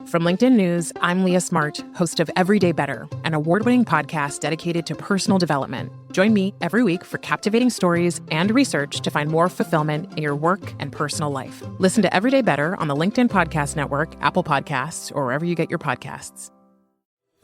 From LinkedIn News, I'm Leah Smart, host of Everyday Better, an award-winning podcast dedicated to personal development. Join me every week for captivating stories and research to find more fulfillment in your work and personal life. Listen to Everyday Better on the LinkedIn Podcast Network, Apple Podcasts, or wherever you get your podcasts.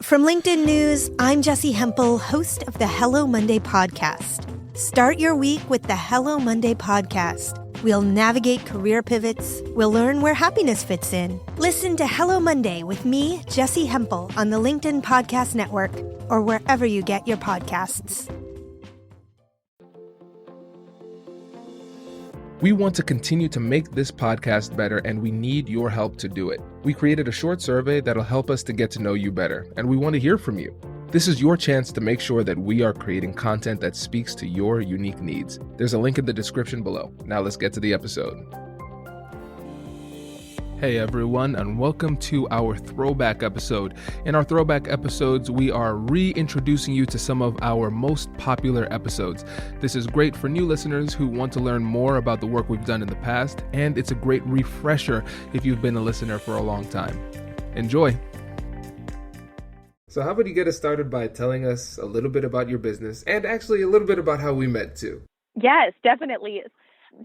From LinkedIn News, I'm Jessie Hempel, host of the Hello Monday podcast. Start your week with the Hello Monday podcast. We'll navigate career pivots. We'll learn where happiness fits in. Listen to Hello Monday with me, Jessie Hempel, on the LinkedIn Podcast Network or wherever you get your podcasts. We want to continue to make this podcast better, and we need your help to do it. We created a short survey that'll help us to get to know you better, and we want to hear from you. This is your chance to make sure that we are creating content that speaks to your unique needs. There's a link in the description below. Now let's get to the episode. Hey everyone, and welcome to our throwback episode. In our throwback episodes, we are reintroducing you to some of our most popular episodes. This is great for new listeners who want to learn more about the work we've done in the past, and it's a great refresher if you've been a listener for a long time. Enjoy. So how about you get us started by telling us a little bit about your business and actually a little bit about how we met too? Yes, definitely.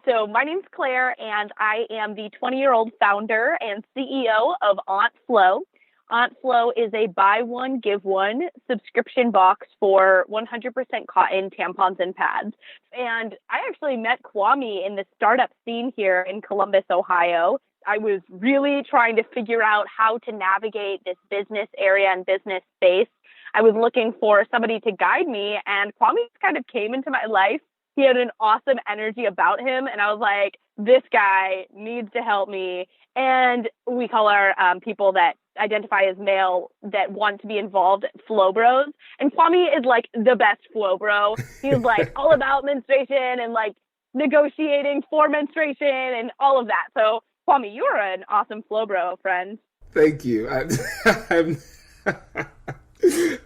So my name's Claire, and I am the 20-year-old founder and CEO of Aunt Flo. Aunt Flo is a buy one, give one subscription box for 100% cotton tampons and pads. And I actually met Kwame in the startup scene here in Columbus, Ohio. I was really trying to figure out how to navigate this business area and business space. I was looking for somebody to guide me, and Kwame kind of came into my life. He had an awesome energy about him, and I was like, this guy needs to help me. And we call our people that identify as male that want to be involved Flow Bros. And Kwame is like the best Flow Bro. He's like all about menstruation and like negotiating for menstruation and all of that. So Kwame, you're an awesome Flow Bro, friend. Thank you.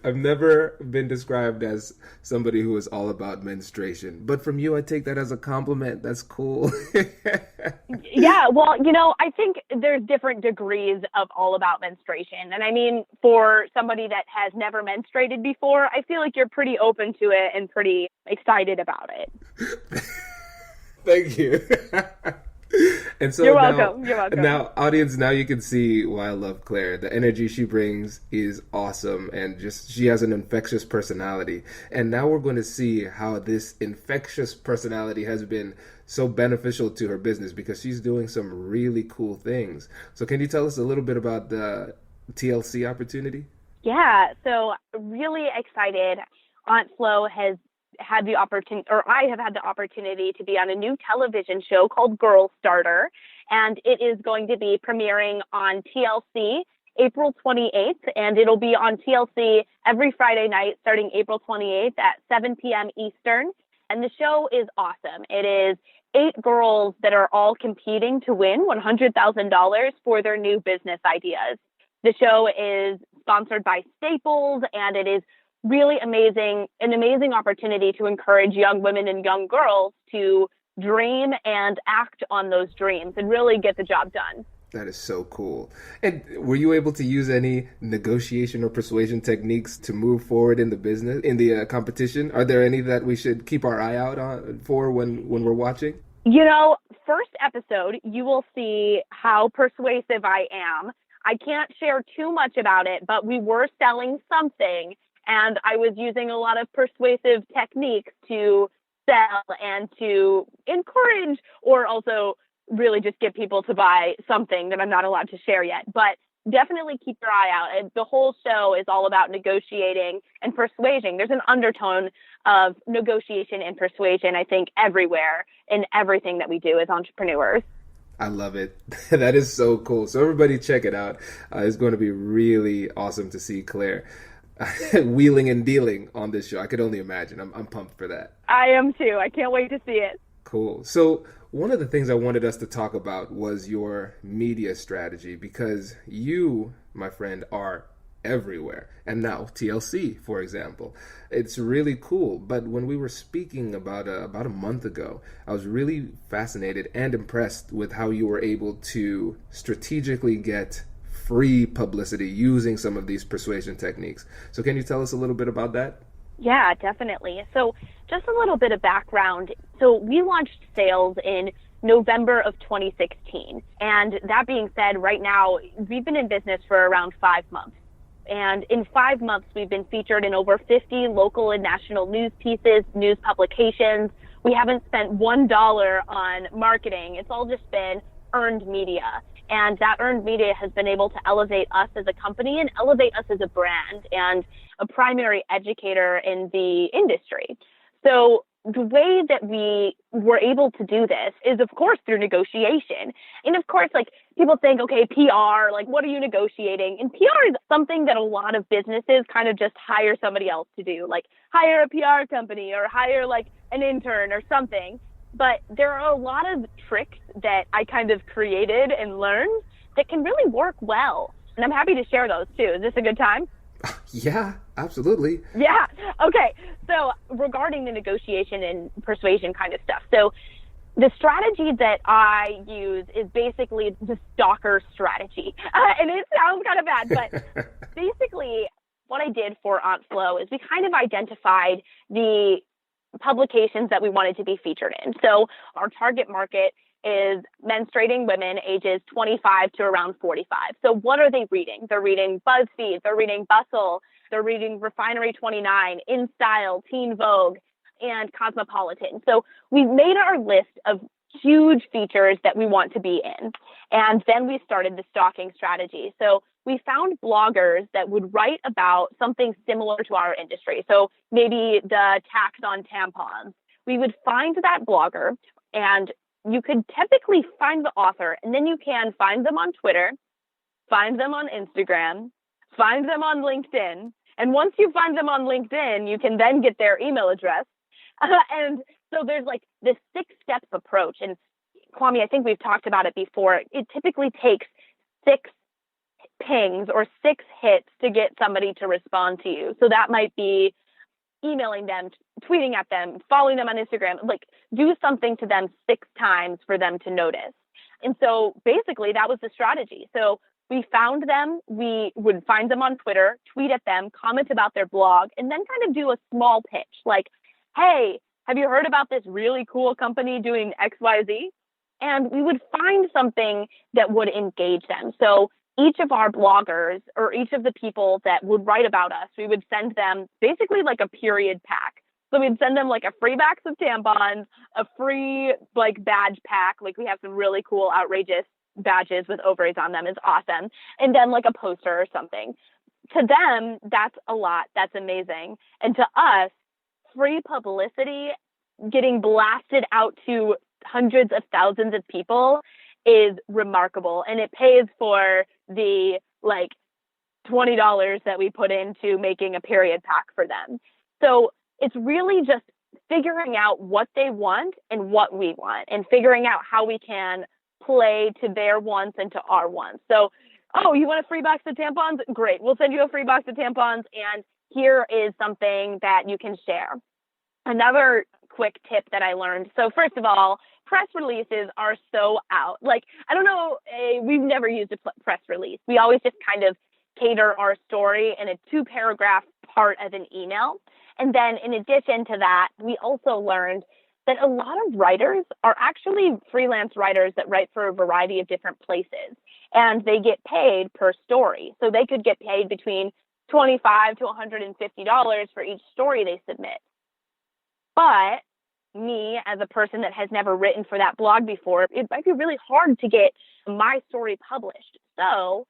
I've never been described as somebody who is all about menstruation, but from you, I take that as a compliment. That's cool. Yeah, well, I think there's different degrees of all about menstruation. And I mean, for somebody that has never menstruated before, I feel like you're pretty open to it and pretty excited about it. Thank you. And so You're welcome. Now, audience, now you can see why I love Claire. The energy she brings is awesome, and just she has an infectious personality. And now we're going to see how this infectious personality has been so beneficial to her business because she's doing some really cool things. So can you tell us a little bit about the TLC opportunity? Yeah, so really excited. Aunt Flo has had the opportunity, or I have had the opportunity to be on a new television show called Girl Starter, and it is going to be premiering on TLC April 28th, and it'll be on TLC every Friday night starting April 28th at 7 p.m. Eastern. And the show is awesome. It is 8 girls that are all competing to win $100,000 for their new business ideas. The show is sponsored by Staples, and it is really an amazing opportunity to encourage young women and young girls to dream and act on those dreams and really get the job done. That is so cool. And were you able to use any negotiation or persuasion techniques to move forward in the business, in the competition? Are there any that we should keep our eye out on for when we're watching? First episode, you will see how persuasive I am. I can't share too much about it, but we were selling something. And I was using a lot of persuasive techniques to sell and to encourage, or also really just get people to buy something that I'm not allowed to share yet. But definitely keep your eye out. And the whole show is all about negotiating and persuading. There's an undertone of negotiation and persuasion, I think, everywhere in everything that we do as entrepreneurs. I love it. That is so cool. So everybody check it out. It's going to be really awesome to see Claire wheeling and dealing on this show. I could only imagine. I'm pumped for that. I am too. I can't wait to see it. Cool. So one of the things I wanted us to talk about was your media strategy, because you, my friend, are everywhere. And now TLC, for example. It's really cool. But when we were speaking about a month ago, I was really fascinated and impressed with how you were able to strategically get free publicity using some of these persuasion techniques. So can you tell us a little bit about that? Yeah, definitely. So just a little bit of background. So we launched sales in November of 2016. And that being said, right now, we've been in business for around 5 months. And in 5 months, we've been featured in over 50 local and national news pieces, news publications. We haven't spent $1 on marketing. It's all just been earned media. And that earned media has been able to elevate us as a company and elevate us as a brand and a primary educator in the industry. So the way that we were able to do this is, of course, through negotiation. And of course, like, people think, okay, PR, like, what are you negotiating? And PR is something that a lot of businesses kind of just hire somebody else to do, like hire a PR company or hire like an intern or something. But there are a lot of tricks that I kind of created and learned that can really work well. And I'm happy to share those too. Is this a good time? Yeah, absolutely. Yeah. Okay. So regarding the negotiation and persuasion kind of stuff. So the strategy that I use is basically the stalker strategy. And it sounds kind of bad, but basically what I did for AuntFlo is we kind of identified the publications that we wanted to be featured in. So our target market is menstruating women ages 25 to around 45. So what are they reading? They're reading BuzzFeed, they're reading Bustle, they're reading Refinery 29, InStyle, Teen Vogue, and Cosmopolitan. So we made our list of huge features that we want to be in. And then we started the stalking strategy. So we found bloggers that would write about something similar to our industry. So maybe the tax on tampons. We would find that blogger, and you could typically find the author, and then you can find them on Twitter, find them on Instagram, find them on LinkedIn. And once you find them on LinkedIn, you can then get their email address. And so there's like this 6-step approach. And Kwame, I think we've talked about it before. It typically takes 6 pings or 6 hits to get somebody to respond to you. So that might be emailing them, tweeting at them, following them on Instagram, like do something to them 6 times for them to notice. And so basically that was the strategy. So we found them, we would find them on Twitter, tweet at them, comment about their blog, and then kind of do a small pitch like, hey, have you heard about this really cool company doing XYZ? And we would find something that would engage them. So each of our bloggers or each of the people that would write about us, we would send them basically like a period pack. So we'd send them like a free box of tampons, a free like badge pack. Like we have some really cool, outrageous badges with ovaries on them. It's awesome. And then like a poster or something. To them, that's a lot. That's amazing. And to us, free publicity, getting blasted out to hundreds of thousands of people is remarkable. And it pays for the like $20 that we put into making a period pack for them. So it's really just figuring out what they want and what we want and figuring out how we can play to their wants and to our wants. So, oh, you want a free box of tampons? Great. We'll send you a free box of tampons. And here is something that you can share. Another quick tip that I learned. So first of all, press releases are so out. Like, I don't know, we've never used a press release. We always just kind of cater our story in a 2-paragraph part of an email. And then in addition to that, we also learned that a lot of writers are actually freelance writers that write for a variety of different places, and they get paid per story. So they could get paid between $25 to $150 for each story they submit. But me, as a person that has never written for that blog before, it might be really hard to get my story published. So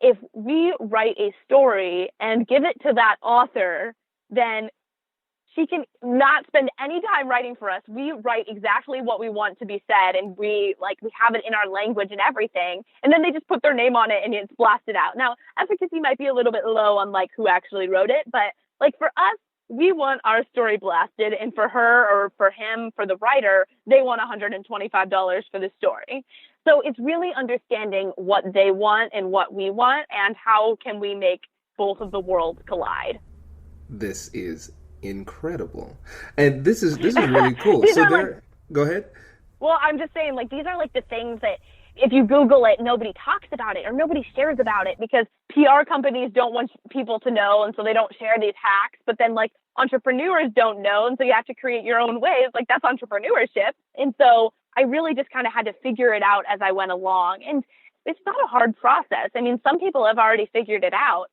if we write a story and give it to that author, then she can not spend any time writing for us. We write exactly what we want to be said, and we have it in our language and everything. And then they just put their name on it and it's blasted out. Now, efficacy might be a little bit low on like who actually wrote it, but like for us, we want our story blasted, and for her or for him, for the writer, they want $125 for the story. So it's really understanding what they want and what we want, and how can we make both of the worlds collide. This is incredible, and this is really cool. So there, go ahead. Well, I'm just saying, like, these are like the things that if you Google it, nobody talks about it or nobody shares about it because PR companies don't want people to know. And so they don't share these hacks. But then like entrepreneurs don't know. And so you have to create your own ways. Like that's entrepreneurship. And so I really just kind of had to figure it out as I went along. And it's not a hard process. I mean, some people have already figured it out,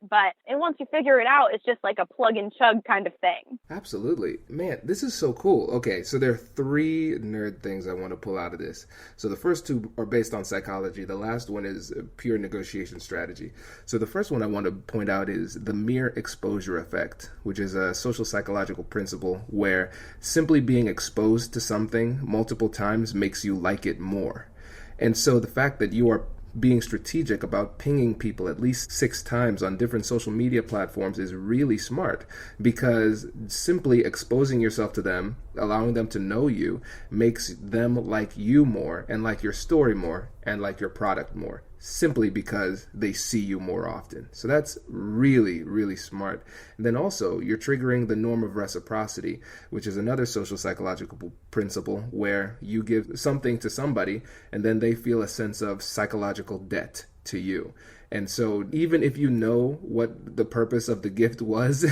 and once you figure it out, it's just like a plug and chug kind of thing. Absolutely. Man, this is so cool. Okay, so there are 3 nerd things I want to pull out of this. So the first 2 are based on psychology. The last one is a pure negotiation strategy. So the first one I want to point out is the mere exposure effect, which is a social psychological principle where simply being exposed to something multiple times makes you like it more. And so the fact that you are being strategic about pinging people at least 6 times on different social media platforms is really smart, because simply exposing yourself to them, allowing them to know you, makes them like you more and like your story more and like your product more, simply because they see you more often. So that's really, really smart. And then also, you're triggering the norm of reciprocity, which is another social psychological principle where you give something to somebody and then they feel a sense of psychological debt to you. And so even if you know what the purpose of the gift was,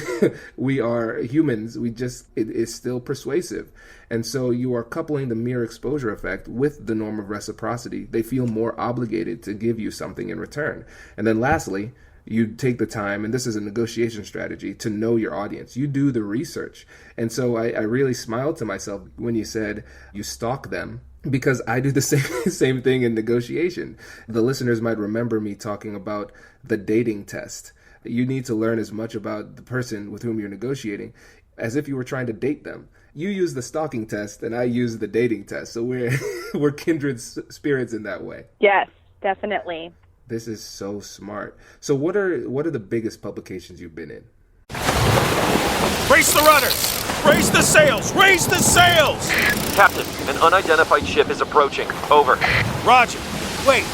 we are humans, it is still persuasive. And so you are coupling the mere exposure effect with the norm of reciprocity. They feel more obligated to give you something in return. And then lastly, you take the time, and this is a negotiation strategy, to know your audience. You do the research. And so I really smiled to myself when you said you stalk them, because I do the same thing in negotiation. The listeners might remember me talking about the dating test. You need to learn as much about the person with whom you're negotiating as if you were trying to date them. You use the stalking test and I use the dating test. So we're kindred spirits in that way. Yes, definitely. This is so smart. So what are the biggest publications you've been in? Brace the rudders! Raise the sails! Raise the sails! Captain, an unidentified ship is approaching. Over. Roger. Wait,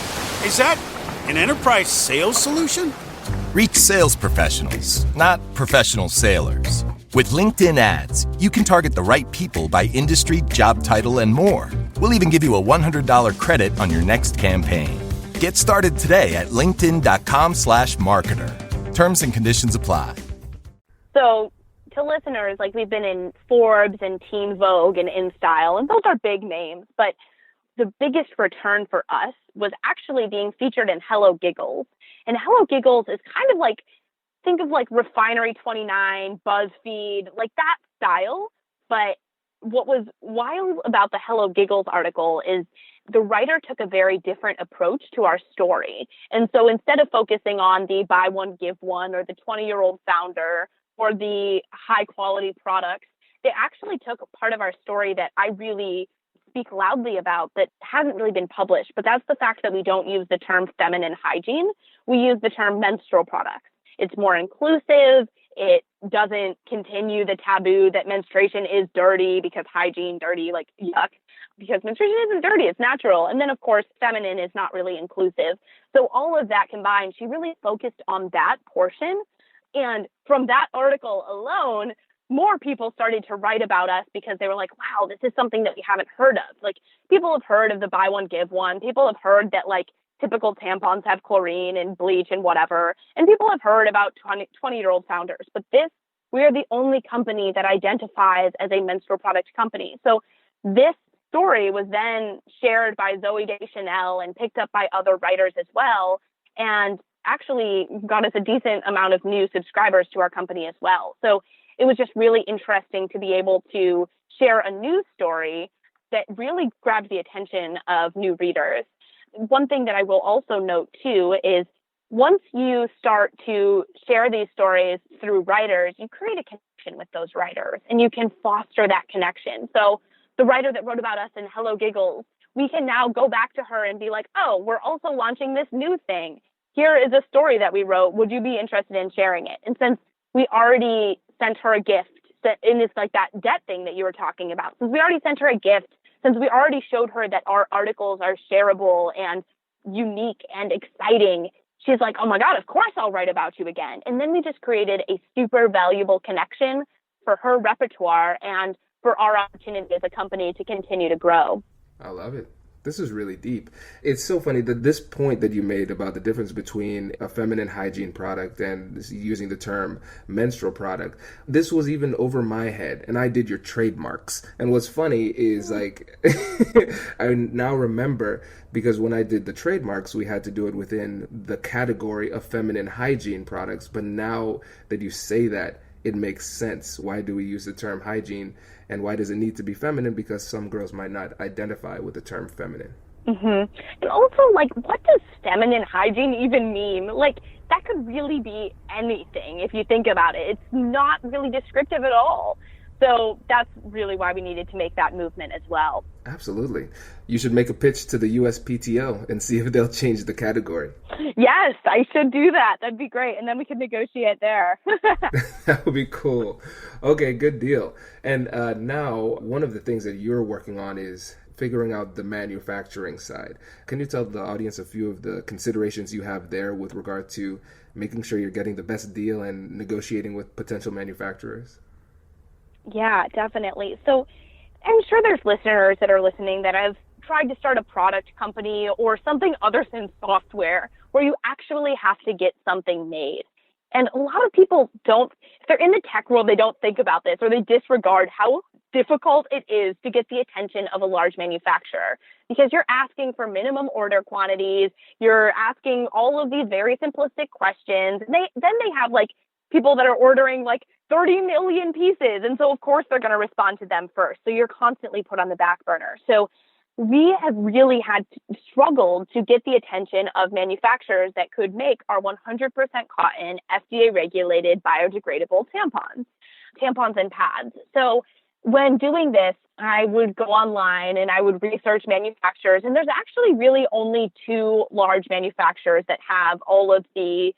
is that an enterprise sales solution? Reach sales professionals, not professional sailors. With LinkedIn ads, you can target the right people by industry, job title, and more. We'll even give you a $100 credit on your next campaign. Get started today at linkedin.com/marketer. Terms and conditions apply. So to listeners, like we've been in Forbes and Teen Vogue and InStyle, and those are big names, but the biggest return for us was actually being featured in Hello Giggles. And Hello Giggles is kind of like, think of like Refinery 29, BuzzFeed, like that style. But what was wild about the Hello Giggles article is the writer took a very different approach to our story. And so instead of focusing on the buy one, give one, or the 20-year-old founder, or the high quality products, they actually took part of our story that I really speak loudly about that hasn't really been published. But that's the fact that we don't use the term feminine hygiene. We use the term menstrual products. It's more inclusive. It doesn't continue the taboo that menstruation is dirty because hygiene, dirty, like yuck, because menstruation isn't dirty, it's natural. And then of course, feminine is not really inclusive. So all of that combined, she really focused on that portion. And from that article alone, more people started to write about us because they were like, wow, this is something that we haven't heard of. Like people have heard of the buy one, give one. People have heard that like typical tampons have chlorine and bleach and whatever. And people have heard about 20-year-old founders. But we are the only company that identifies as a menstrual product company. So this story was then shared by Zoe Deschanel and picked up by other writers as well. And actually got us a decent amount of new subscribers to our company as well. So it was just really interesting to be able to share a news story that really grabbed the attention of new readers. One thing that I will also note too is once you start to share these stories through writers, you create a connection with those writers and you can foster that connection. So the writer that wrote about us in Hello Giggles, we can now go back to her and be like, oh, we're also launching this new thing. Here is a story that we wrote. Would you be interested in sharing it? And since we already sent her a gift, and it's like that debt thing that you were talking about, since we already sent her a gift, since we already showed her that our articles are shareable and unique and exciting, she's like, oh my God, of course I'll write about you again. And then we just created a super valuable connection for her repertoire and for our opportunity as a company to continue to grow. I love it. This is really deep. It's so funny that this point that you made about the difference between a feminine hygiene product and using the term menstrual product, this was even over my head, and I did your trademarks. And what's funny is like, I now remember, because when I did the trademarks, we had to do it within the category of feminine hygiene products. But now that you say that, it makes sense. Why do we use the term hygiene? And why does it need to be feminine? Because some girls might not identify with the term feminine. Mm-hmm. And also, like, what does feminine hygiene even mean? Like, that could really be anything if you think about it. It's not really descriptive at all. So that's really why we needed to make that movement as well. Absolutely. You should make a pitch to the USPTO and see if they'll change the category. Yes, I should do that. That'd be great. And then we could negotiate there. That would be cool. Okay, good deal. And now, one of the things that you're working on is figuring out the manufacturing side. Can you tell the audience a few of the considerations you have there with regard to making sure you're getting the best deal and negotiating with potential manufacturers? Yeah, definitely. So I'm sure there's listeners that are listening that have tried to start a product company or something other than software where you actually have to get something made. And a lot of people don't, if they're in the tech world, they don't think about this, or they disregard how difficult it is to get the attention of a large manufacturer, because you're asking for minimum order quantities. You're asking all of these very simplistic questions. Then they have like people that are ordering like 30 million pieces. And so, of course, they're going to respond to them first. So you're constantly put on the back burner. So we have really struggled to get the attention of manufacturers that could make our 100% cotton, FDA-regulated, biodegradable tampons and pads. So when doing this, I would go online and I would research manufacturers. And there's actually really only 2 large manufacturers that have all of the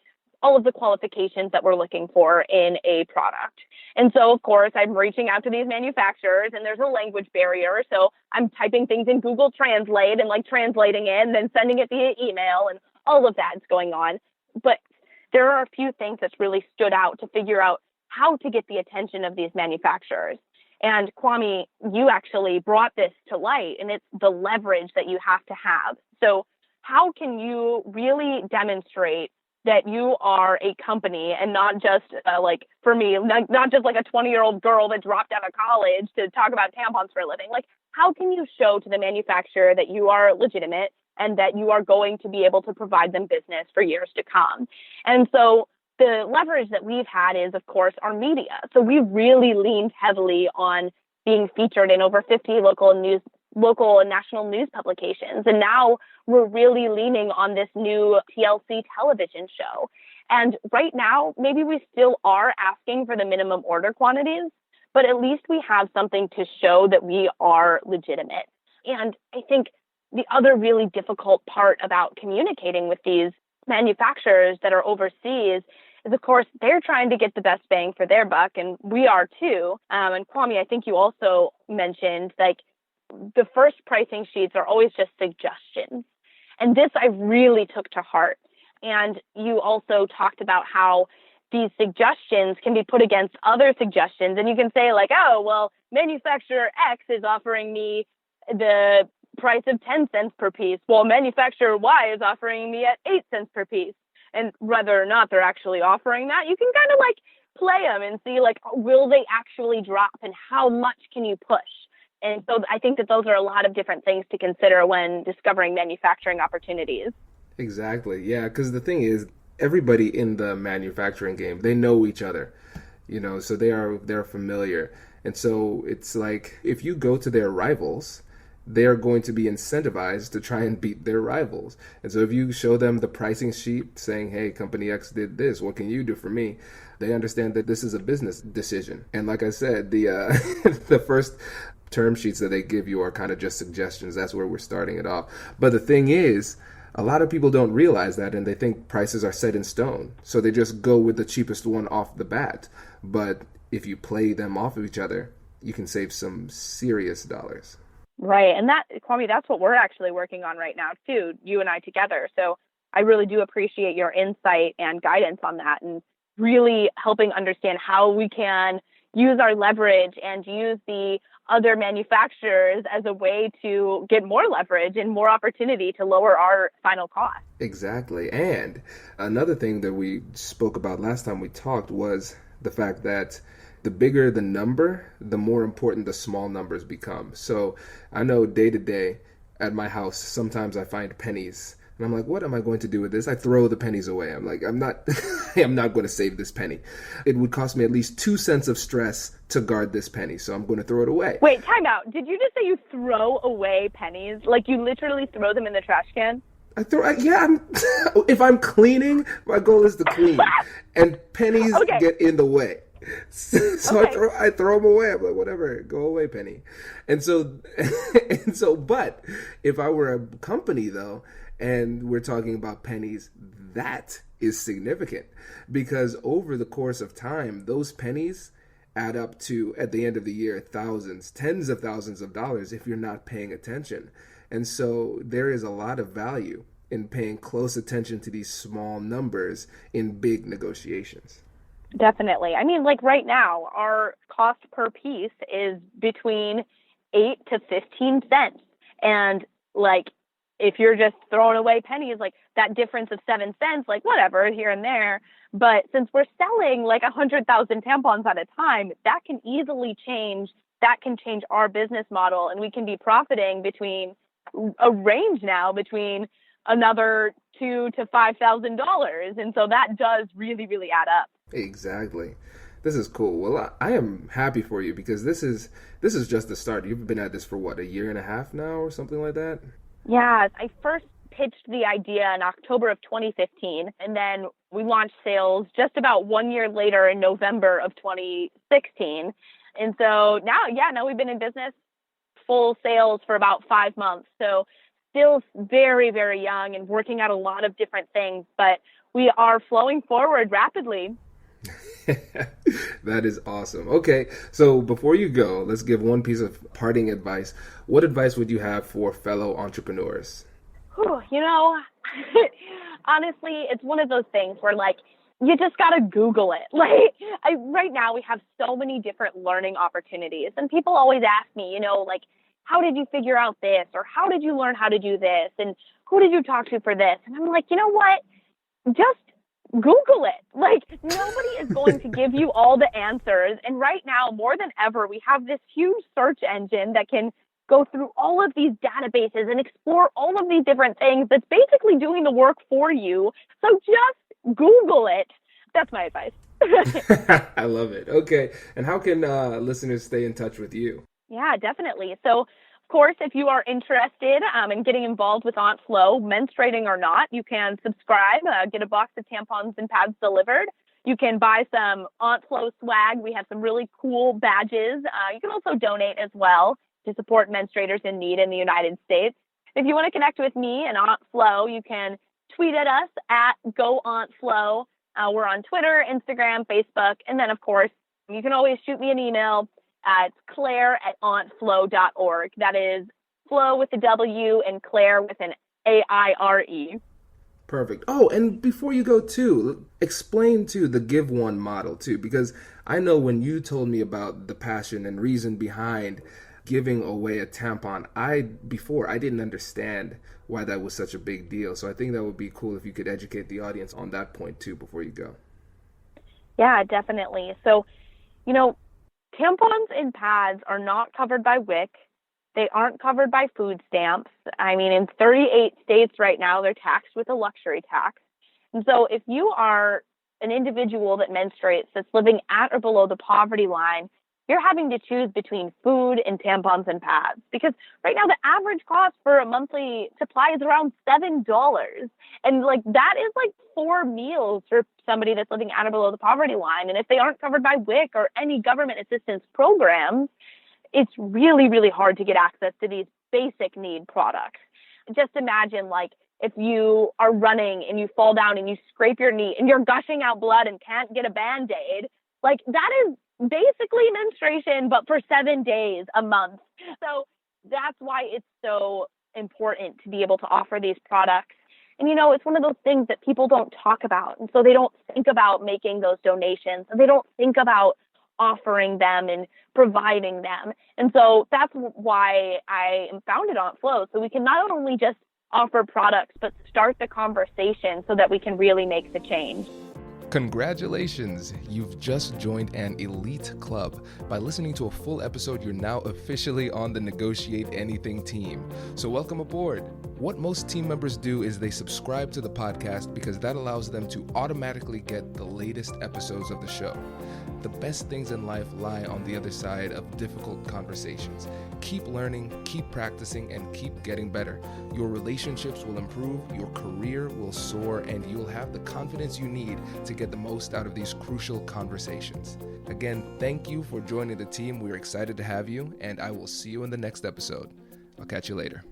qualifications that we're looking for in a product. And so, of course, I'm reaching out to these manufacturers, and there's a language barrier. So I'm typing things in Google Translate and like translating it and then sending it via email, and all of that's going on. But there are a few things that's really stood out to figure out how to get the attention of these manufacturers. And Kwame, you actually brought this to light, and it's the leverage that you have to have. So how can you really demonstrate that you are a company and not just like, for me, not just like a 20-year-old girl that dropped out of college to talk about tampons for a living? Like, how can you show to the manufacturer that you are legitimate and that you are going to be able to provide them business for years to come? And so the leverage that we've had is, of course, our media. So we've really leaned heavily on being featured in over 50 local and national news publications. And now we're really leaning on this new TLC television show. And right now, maybe we still are asking for the minimum order quantities, but at least we have something to show that we are legitimate. And I think the other really difficult part about communicating with these manufacturers that are overseas is, of course, they're trying to get the best bang for their buck, and we are too. And Kwame, I think you also mentioned, like, the first pricing sheets are always just suggestions. And this I really took to heart. And you also talked about how these suggestions can be put against other suggestions. And you can say like, oh, well, manufacturer X is offering me the price of 10 cents per piece, while manufacturer Y is offering me at 8 cents per piece. And whether or not they're actually offering that, you can kind of like play them and see like, will they actually drop and how much can you push? And so I think that those are a lot of different things to consider when discovering manufacturing opportunities. Exactly. Yeah, because the thing is, everybody in the manufacturing game, they know each other, so they're familiar. And so it's like, if you go to their rivals, they're going to be incentivized to try and beat their rivals. And so if you show them the pricing sheet saying, hey, company X did this, what can you do for me? They understand that this is a business decision. And like I said, the the first term sheets that they give you are kind of just suggestions. That's where we're starting it off. But the thing is, a lot of people don't realize that, and they think prices are set in stone. So they just go with the cheapest one off the bat. But if you play them off of each other, you can save some serious dollars. Right. And that, Kwame, that's what we're actually working on right now, too, you and I together. So I really do appreciate your insight and guidance on that, and really helping understand how we can use our leverage and use the other manufacturers as a way to get more leverage and more opportunity to lower our final cost. Exactly. And another thing that we spoke about last time we talked was the fact that the bigger the number, the more important the small numbers become. So I know day to day at my house, sometimes I find pennies and I'm like, what am I going to do with this? I throw the pennies away. I'm like, I'm not going to save this penny. It would cost me at least 2 cents of stress to guard this penny. So I'm going to throw it away. Wait, time out. Did you just say you throw away pennies? Like you literally throw them in the trash can? If I'm cleaning, my goal is to clean, and pennies get in the way. So okay. I throw them away. I'm like, whatever, go away, penny. And so, but if I were a company though, and we're talking about pennies, that is significant because over the course of time, those pennies add up to, at the end of the year, thousands, tens of thousands of dollars if you're not paying attention. And so there is a lot of value in paying close attention to these small numbers in big negotiations. Definitely. I mean, like right now, our cost per piece is between 8 to 15 cents. And like, if you're just throwing away pennies, like that difference of 7 cents, like whatever, here and there. But since we're selling like 100,000 tampons at a time, that can easily change. That can change our business model. And we can be profiting between a range now between another $2,000 to $5,000. And so that does really, really add up. Exactly. This is cool. Well, I am happy for you because this is just the start. You've been at this for what, a year and a half now or something like that? Yeah, I first pitched the idea in October of 2015, and then we launched sales just about 1 year later in November of 2016. And so now we've been in business full sales for about 5 months. So still very, very young and working out a lot of different things, but we are flowing forward rapidly. That is awesome. Okay, so before you go, let's give one piece of parting advice. What advice would you have for fellow entrepreneurs? Honestly, it's one of those things where like, you just got to Google it. Like right now we have so many different learning opportunities and people always ask me, like, how did you figure out this? Or how did you learn how to do this? And who did you talk to for this? And I'm like, you know what? Just Google it. Like nobody is going to give you all the answers. And right now, more than ever, we have this huge search engine that can go through all of these databases and explore all of these different things that's basically doing the work for you. So just Google it. That's my advice. I love it. Okay. And how can listeners stay in touch with you? Yeah, definitely. So, of course, if you are interested in getting involved with Aunt Flo, menstruating or not, you can subscribe, get a box of tampons and pads delivered. You can buy some Aunt Flo swag. We have some really cool badges. You can also donate as well to support menstruators in need in the United States. If you want to connect with me and Aunt Flo, you can tweet at us at GoAuntFlo. We're on Twitter, Instagram, Facebook, and then, of course, you can always shoot me an email at claire@auntflo.org. That is Flo with a W and Claire with an AIRE. Perfect. Oh, and before you go too, explain too the Give One model too, because I know when you told me about the passion and reason behind giving away a tampon, I didn't understand why that was such a big deal. So I think that would be cool if you could educate the audience on that point too before you go. Yeah, definitely. So, tampons and pads are not covered by WIC. They aren't covered by food stamps. I mean, in 38 states right now, they're taxed with a luxury tax. And so if you are an individual that menstruates that's living at or below the poverty line, you're having to choose between food and tampons and pads. Because right now, the average cost for a monthly supply is around $7. And that is 4 meals for somebody that's living at or below the poverty line. And if they aren't covered by WIC or any government assistance programs, it's really, really hard to get access to these basic need products. Just imagine if you are running and you fall down and you scrape your knee and you're gushing out blood and can't get a Band-Aid, that is basically menstruation, but for 7 days a month. So that's why it's so important to be able to offer these products. And, it's one of those things that people don't talk about. And so they don't think about making those donations. And they don't think about offering them and providing them. And so that's why I am founded Aunt Flo. So we can not only just offer products, but start the conversation so that we can really make the change. Congratulations! You've just joined an elite club. By listening to a full episode, you're now officially on the Negotiate Anything team. So welcome aboard. What most team members do is they subscribe to the podcast because that allows them to automatically get the latest episodes of the show. The best things in life lie on the other side of difficult conversations. Keep learning, keep practicing, and keep getting better. Your relationships will improve, your career will soar, and you'll have the confidence you need to get the most out of these crucial conversations. Again, thank you for joining the team. We're excited to have you, and I will see you in the next episode. I'll catch you later.